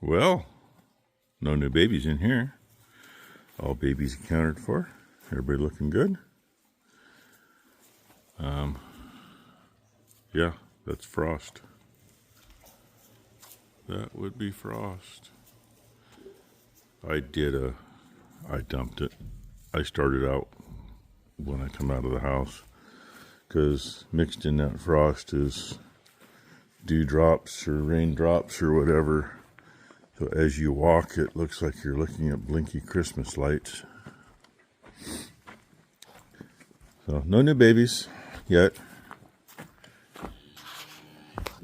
Well, no new babies in here. All babies accounted for. Everybody looking good. Yeah, that's Frost. That would be Frost. I dumped it. I started out when I come out of the house, because mixed in that frost is dewdrops or raindrops or whatever. So as you walk, it looks like you're looking at blinky Christmas lights. So no new babies yet.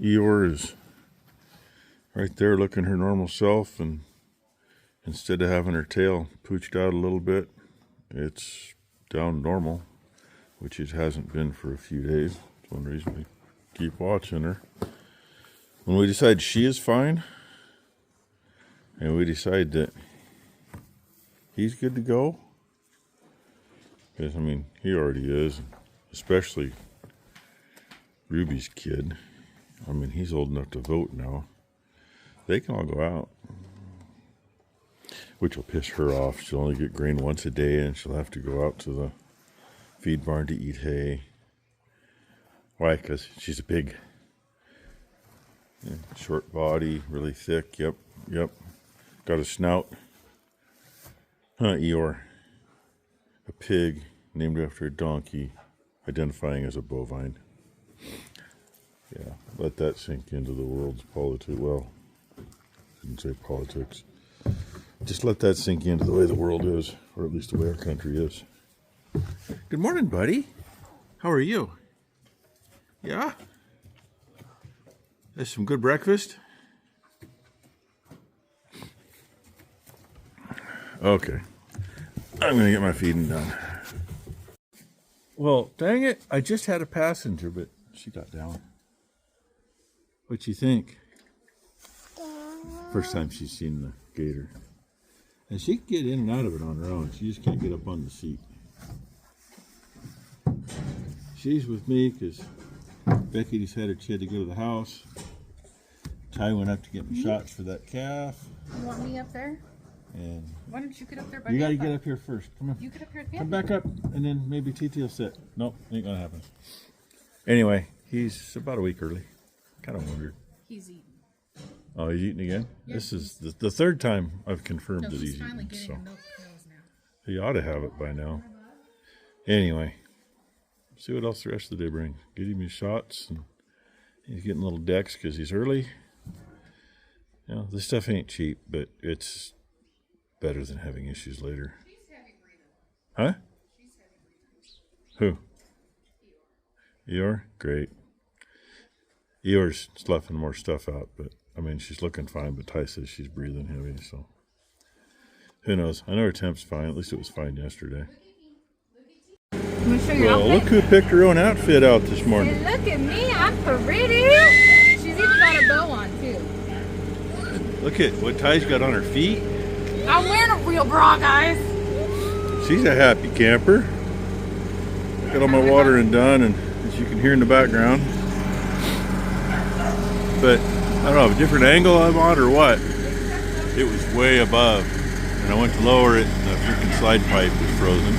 Eeyore is right there looking her normal self, and instead of having her tail pooched out a little bit, it's down normal, which it hasn't been for a few days. That's one reason we keep watching her. When we decide she is fine, and we decide that he's good to go, because, I mean, he already is, especially Ruby's kid. I mean, he's old enough to vote now. They can all go out, which will piss her off. She'll only get grain once a day, and she'll have to go out to the feed barn to eat hay. Why? Because she's a pig. Yeah, short body, really thick. Yep. Got a snout. Eeyore. A pig named after a donkey, identifying as a bovine. Yeah, let that sink into the world's politics. Well, I didn't say politics. Just let that sink into the way the world is, or at least the way our country is. Good morning, buddy. How are you? Yeah? That's some good breakfast? Okay. I'm going to get my feeding done. Well, dang it. I just had a passenger, but she got down. What you think? First time she's seen the gator. And she can get in and out of it on her own. She just can't get up on the seat. She's with me because Becky decided she had to go to the house. Ty went up to get me shots for that calf. You want me up there? And why don't you get up there by you got to get up here first. Come on. You get up here again? Come back up, and then maybe TT will sit. Nope, ain't going to happen. Anyway, he's about a week early. Kind of wondered. He's eating. Oh, he's eating again? Yeah, this is the third time I've confirmed no, that he's finally eating. getting So milk pills now. he ought to have it by now. Anyway, see what else the rest of the day brings. Get him his shots, and he's getting little decks because he's early. You know, this stuff ain't cheap, but it's better than having issues later. She's heavy breathing. Huh? She's heavy breathing. Who? Eeyore? Great. Eeyore's sloughing more stuff out, but I mean, she's looking fine, but Ty says she's breathing heavy, so who knows? I know her temp's fine. At least it was fine yesterday. I'm gonna show your Well, outfit. look who picked her own outfit out this morning. Hey, look at me, I'm pretty. She's even got a bow on too. Look at what Ty's got on her feet. I'm wearing a real bra, guys. She's a happy camper. Got all my watering done, and as you can hear in the background. But I don't know, a different angle I'm on or what. It was way above, and I went to lower it, and the freaking slide pipe was frozen.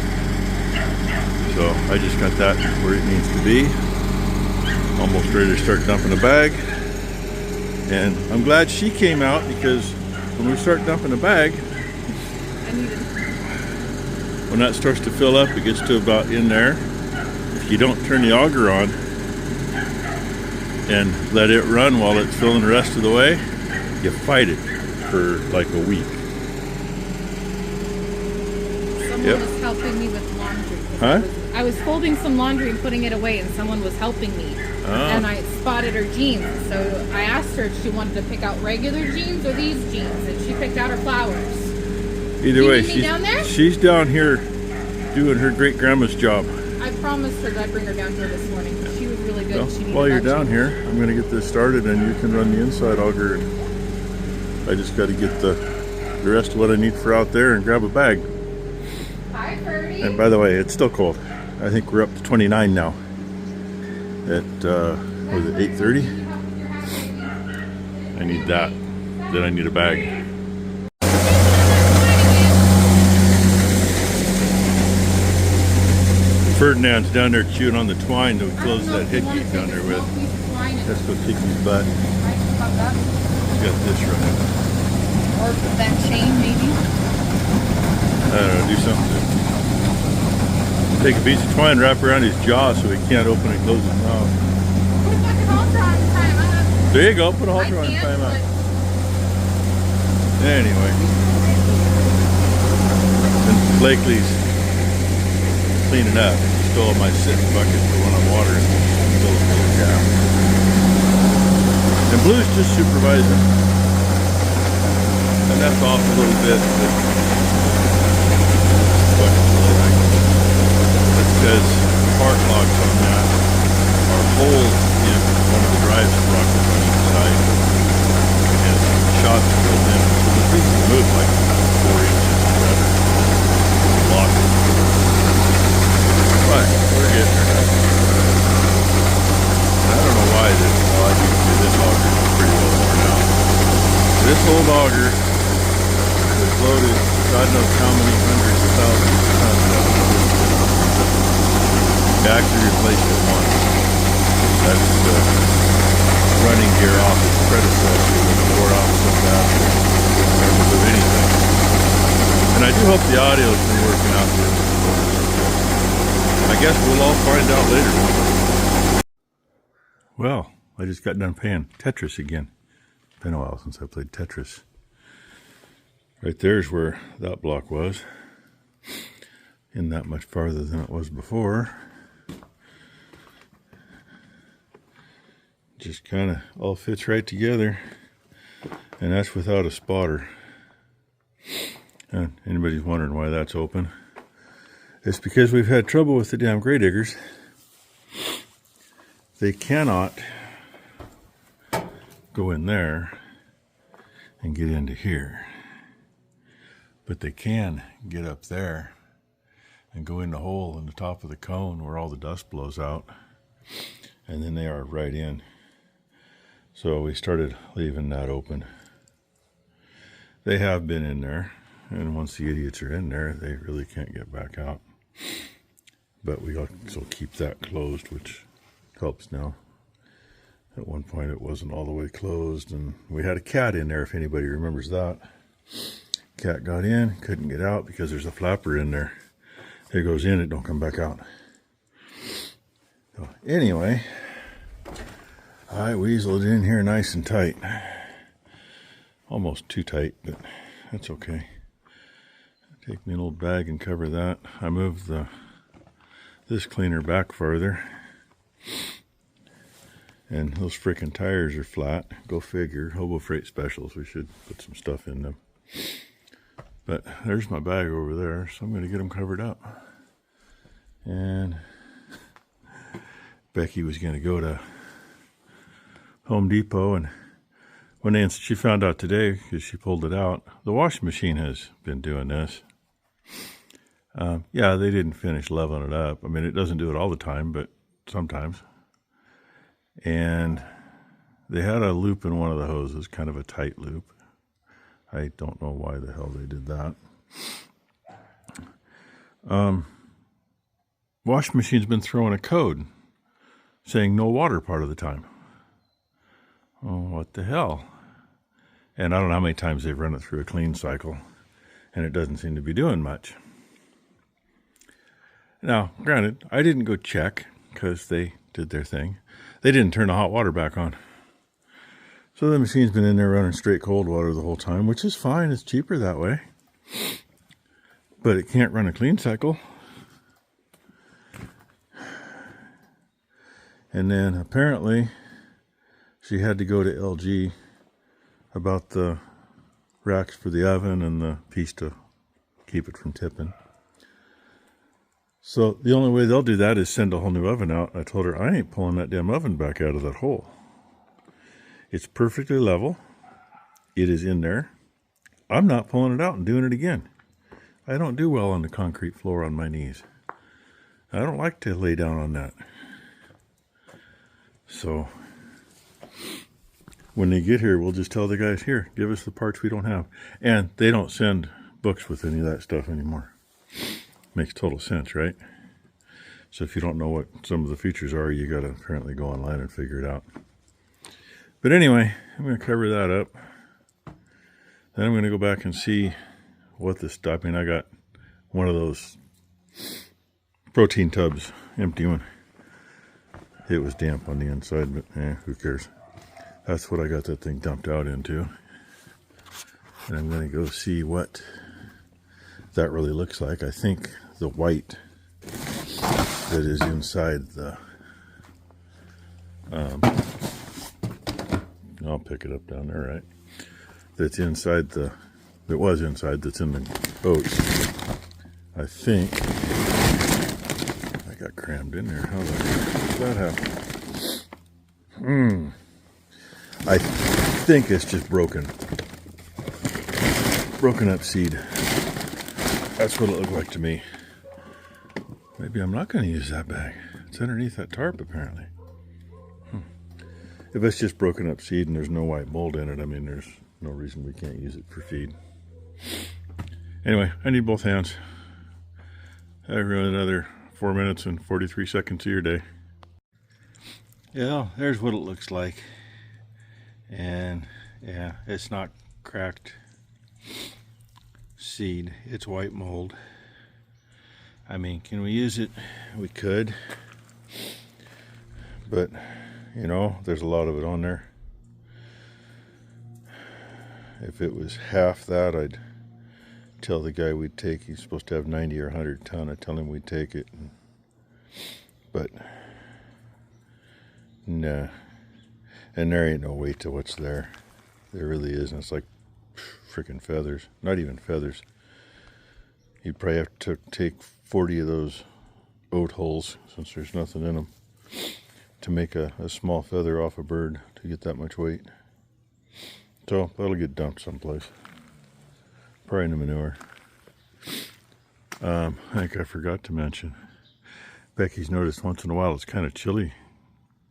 So I just got that where it needs to be. Almost ready to start dumping a bag. And I'm glad she came out, because when we start dumping a bag, when that starts to fill up, it gets to about in there. If you don't turn the auger on and let it run while it's filling the rest of the way, you fight it for like a week. Someone was helping me with laundry. Huh? I was folding some laundry and putting it away, and someone was helping me. Oh. And I spotted her jeans, so I asked her if she wanted to pick out regular jeans or these jeans, and she picked out her flowers. Either way, she's down here doing her great grandma's job. I promised her that I'd bring her down here this morning. She was really good. Well, while you're down here, I'm going to get this started, and you can run the inside auger. I just got to get the rest of what I need for out there and grab a bag. Hi, Ferdy. And by the way, it's still cold. I think we're up to 29 now. At was it 8:30? I need that. then I need a bag. Ferdinand's down there chewing on the twine that we closed that head gate down there with. Let's go kick his butt. He's got this running. Or that chain, maybe? I don't know, do something. Take a piece of twine, wrap around his jaw so he can't open and close his mouth. Put a fucking halter on and tie him up. There you go, put a halter on and tie him up. Anyway. And Blakely's cleaning up. He stole my sitting bucket for when I'm watering. Fill a little gap. And Blue's just supervising. And that's off a little bit, but bucket's really nice. That's because the park logs on that are holes in one of the drive sprockets on each side. And shots filled in. So the thing can move like 4 inches together. Lock it. But we're getting there now. I don't know why this auger is pretty well worn out. This old auger was loaded God knows how many hundreds of thousands of tons of it. We actually replaced it once. That's the running gear off its predecessor that wore off so fast it never do anything. And I do hope the audio's been working out for us. I guess we'll all find out later. Well, I just got done playing Tetris again. It's been a while since I played Tetris. Right there's where that block was. In that much farther than it was before. Just kind of all fits right together. And that's without a spotter. And anybody's wondering why that's open. It's because we've had trouble with the damn grave diggers. They cannot go in there and get into here. But they can get up there and go in the hole in the top of the cone where all the dust blows out. And then they are right in. So we started leaving that open. They have been in there. And once the idiots are in there, they really can't get back out. But we also keep that closed, which helps now. At one point it wasn't all the way closed, and we had a cat in there, if anybody remembers that. Cat got in, couldn't get out because there's a flapper in there. It goes in, it don't come back out. So anyway, I weaseled in here nice and tight. Almost too tight, but that's okay. Take me an old bag and cover that. I moved this cleaner back farther. And those frickin' tires are flat. Go figure. Hobo Freight Specials. We should put some stuff in them. But there's my bag over there, so I'm going to get them covered up. And Becky was going to go to Home Depot, and when she found out today, because she pulled it out, the washing machine has been doing this. Yeah, they didn't finish leveling it up. I mean, it doesn't do it all the time, but sometimes. And they had a loop in one of the hoses, kind of a tight loop. I don't know why the hell they did that. Washing machine's been throwing a code saying no water part of the time. Oh, what the hell? And I don't know how many times they've run it through a clean cycle, and it doesn't seem to be doing much. Now, granted, I didn't go check because they did their thing. They didn't turn the hot water back on. So the machine's been in there running straight cold water the whole time, which is fine. It's cheaper that way. But it can't run a clean cycle. And then apparently she had to go to LG about the racks for the oven and the piece to keep it from tipping. So the only way they'll do that is send a whole new oven out. I told her, I ain't pulling that damn oven back out of that hole. It's perfectly level. It is in there. I'm not pulling it out and doing it again. I don't do well on the concrete floor on my knees. I don't like to lay down on that. So when they get here, we'll just tell the guys, here, give us the parts we don't have. And they don't send books with any of that stuff anymore. Makes total sense, right? So if you don't know what some of the features are, you got to apparently go online and figure it out. But anyway, I'm going to cover that up. Then I'm going to go back and see what this stuff. I mean, I got one of those protein tubs, empty one. It was damp on the inside, but who cares? That's what I got that thing dumped out into. And I'm going to go see what that really looks like. I think the white that is inside the... I'll pick it up down there, right? That's inside the... It was inside, that's in the oats. I think... I got crammed in there. How did that happen? I think it's just broken. Broken up seed. That's what it looked like to me. Maybe I'm not going to use that bag. It's underneath that tarp, apparently. If it's just broken up seed and there's no white mold in it, I mean, there's no reason we can't use it for feed. Anyway, I need both hands. I've run another 4 minutes and 43 seconds of your day. Yeah, there's what it looks like. And yeah, it's not cracked seed, it's white mold. I mean, can we use it? We could. But, you know, there's a lot of it on there. If it was half that, I'd tell the guy we'd take, he's supposed to have 90 or 100 ton. I'd tell him we'd take it. But, nah. And there ain't no weight to what's there. There really isn't. It's like freaking feathers. Not even feathers. You'd probably have to take 40 of those oat holes, since there's nothing in them, to make a small feather off a bird to get that much weight. So that'll get dumped someplace. Probably in the manure. I think I forgot to mention, Becky's noticed once in a while it's kind of chilly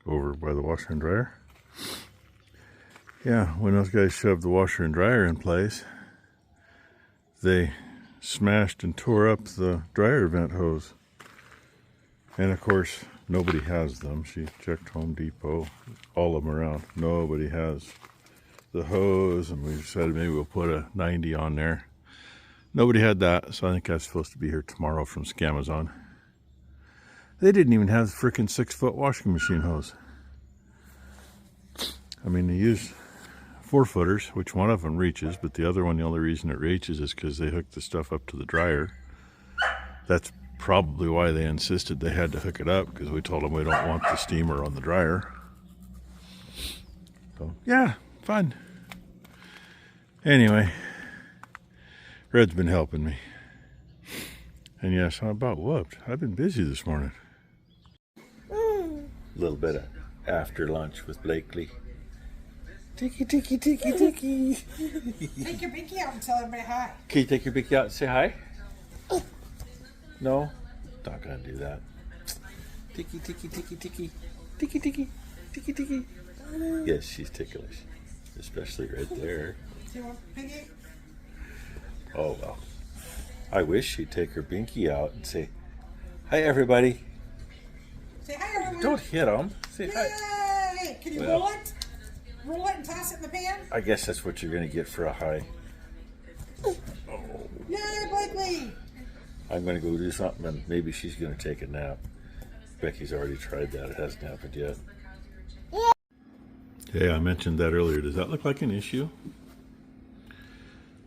over by the washer and dryer. Yeah, when those guys shoved the washer and dryer in place, they smashed and tore up the dryer vent hose. And of course, nobody has them. She checked Home Depot, all of them around. Nobody has the hose, and we decided maybe we'll put a 90 on there. Nobody had that, so I think that's supposed to be here tomorrow from Scamazon. They didn't even have the frickin' 6-foot washing machine hose. I mean, they use 4-footers, which one of them reaches, but the other one, the only reason it reaches is because they hooked the stuff up to the dryer. That's probably why they insisted they had to hook it up, because we told them we don't want the steamer on the dryer. So, yeah, fun. Anyway, Red's been helping me. And yes, I'm about whooped. I've been busy this morning. A little bit of after lunch with Blakely. Tiki, tiki, tiki, tiki. Take your pinky out and tell everybody hi. Can you take your pinky out and say hi? No? Not gonna do that. Tiki, tiki, tiki, tiki. Tiki, tiki, tiki, tiki. Yes, she's ticklish. Especially right there. Do you want pinky? Oh, well. I wish she'd take her binky out and say, hi, everybody. Say hi, everyone. Don't hit them. Say hi. Yay! Can you Well. roll it? Roll it and toss it in the pan? I guess that's what you're going to get for a hi. Oh. Yay, Blakely! I'm going to go do something, and maybe she's going to take a nap. Becky's already tried that. It hasn't happened yet. Yeah, I mentioned that earlier. Does that look like an issue?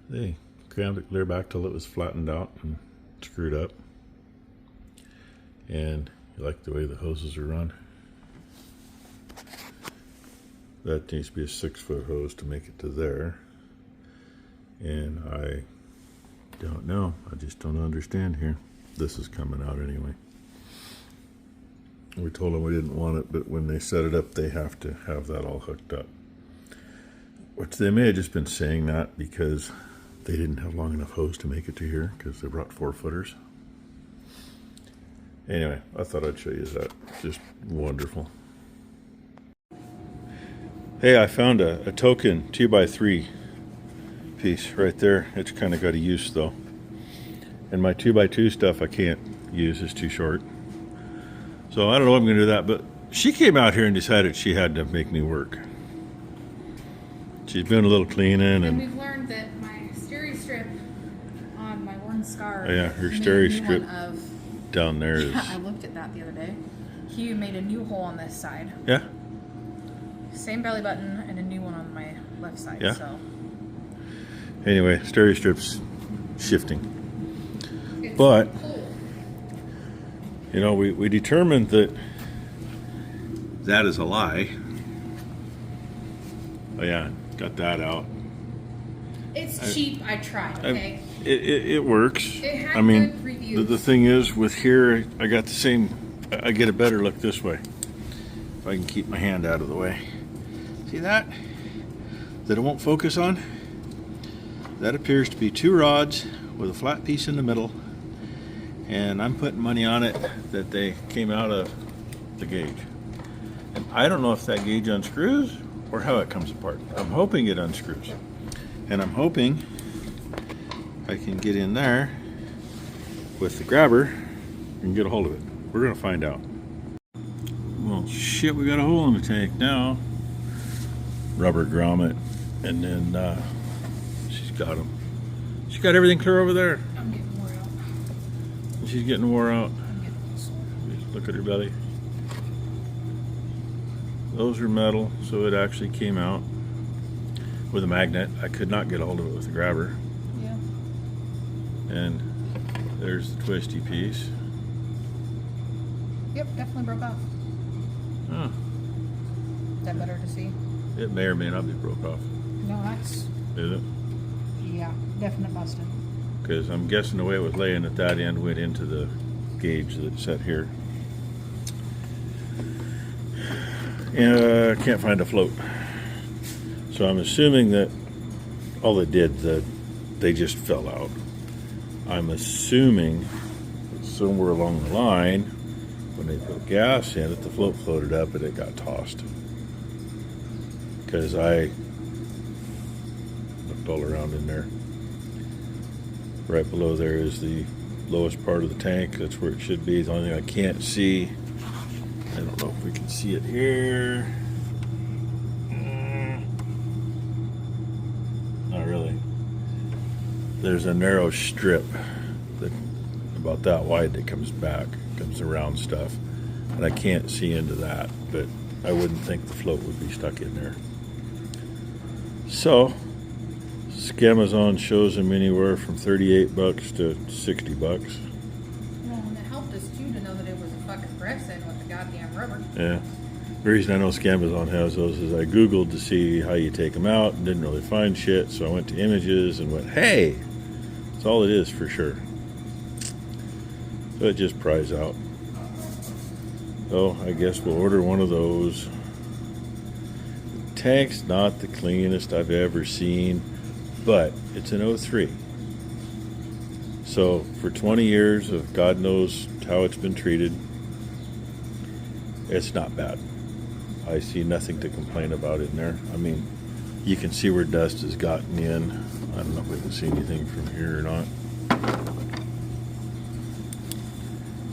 They crammed it clear back till it was flattened out and screwed up. And you like the way the hoses are run? That needs to be a 6-foot hose to make it to there. And I don't know. I just don't understand here. This is coming out anyway. We told them we didn't want it, but when they set it up, they have to have that all hooked up. Which they may have just been saying that because they didn't have long enough hose to make it to here, because they brought 4-footers. Anyway, I thought I'd show you that. Just wonderful. Hey, I found a token 2x3 piece right there. It's kind of got a use though. And my 2x2 stuff I can't use, it's too short. So I don't know if I'm going to do that, but she came out here and decided she had to make me work. She's been a little cleaning And and we've learned that my stereo strip on my worn scar. yeah, her made a stereo new strip one of. down there is, Yeah, I looked at that the other day. He made a new hole on this side. yeah, Same belly button and a new one on my left side. Yeah. So anyway, stereo strip's shifting. it's But cool. you know, we determined that that is a lie. Oh yeah, got that out. It's cheap. I tried. Okay. It works. It had I mean, good reviews. the thing is, with here, I got the same. I get a better look this way. If I can keep my hand out of the way. See that? That it won't focus on? That appears to be 2 rods with a flat piece in the middle. And I'm putting money on it that they came out of the gauge. And I don't know if that gauge unscrews or how it comes apart. I'm hoping it unscrews. And I'm hoping I can get in there with the grabber and get a hold of it. We're gonna find out. Well, shit, we got a hole in the tank now. Rubber grommet, and then she's got them. She got everything clear over there. I'm getting wore out. She's getting wore out. I'm getting sore. Just look at her belly. Those are metal, so it actually came out with a magnet. I could not get a hold of it with a grabber. Yeah. And there's the twisty piece. Yep. Definitely broke off. Huh. Is that better to see? It may or may not be broke off. No, that's Is it? yeah, definite busted. Because I'm guessing the way it was laying at that end went into the gauge that's set here. And can't find a float. So I'm assuming that all it did, they just fell out. I'm assuming that somewhere along the line, when they put gas in it, the float floated up and it got tossed. Because I looked all around in there. Right below there is the lowest part of the tank. That's where it should be. The only thing I can't see, I don't know if we can see it here. Not really. There's a narrow strip that about that wide that comes back, comes around stuff. And I can't see into that, but I wouldn't think the float would be stuck in there. So, Scamazon shows them anywhere from 38 bucks to 60 bucks. Well, and it helped us too to know that it was a fucking press in with the goddamn rubber. Yeah. The reason I know Scamazon has those is I Googled to see how you take them out and didn't really find shit. So I went to images and went, hey, that's all it is for sure. So it just pries out. So I guess we'll order one of those. The tank's not the cleanest I've ever seen, but it's an 03. So for 20 years of God knows how it's been treated, it's not bad. I see nothing to complain about in there. I mean, you can see where dust has gotten in. I don't know if we can see anything from here or not.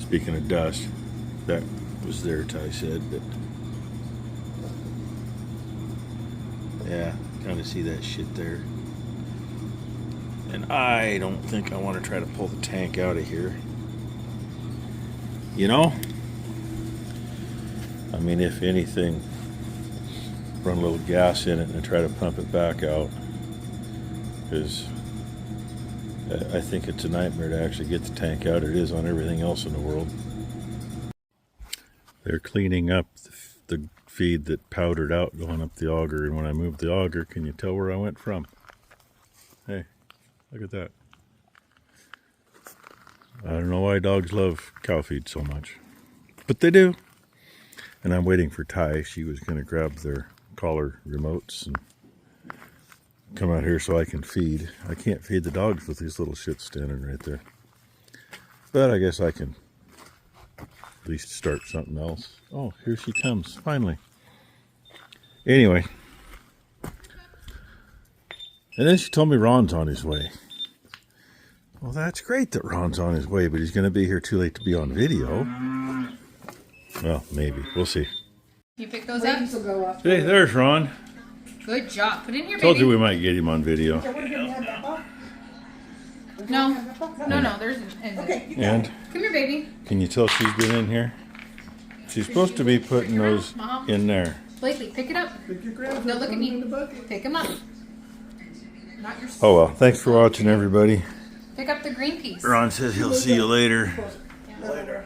Speaking of dust, that was there, Ty said, but yeah, kind of see that shit there. And I don't think I want to try to pull the tank out of here. You know? I mean, if anything, run a little gas in it and try to pump it back out. Because I think it's a nightmare to actually get the tank out. It is on everything else in the world. They're cleaning up the feed that powdered out going up the auger. And when I moved the auger, can you tell where I went from? Hey, look at that. I don't know why dogs love cow feed so much, but they do. And I'm waiting for Ty. She was going to grab their collar remotes and come out here so I can feed. I can't feed the dogs with these little shits standing right there. But I guess I can at least start something else. Oh, here she comes, finally. Anyway, And then she told me Ron's on his way. Well, that's great that Ron's on his way, but he's going to be here too late to be on video. Well, maybe. We'll see. You pick those up? Will go up. Hey, there's Ron. Good job. Put it in here, Told baby. you we might get him on video. No, there's an Okay, you And Come here, baby. can you tell she's been in here? She's supposed to be putting those in there. Blakely, pick it up. No, look at me. Pick them up. Not your. Oh well, thanks for watching, everybody. Pick up the green piece. Ron says he'll see you later. later.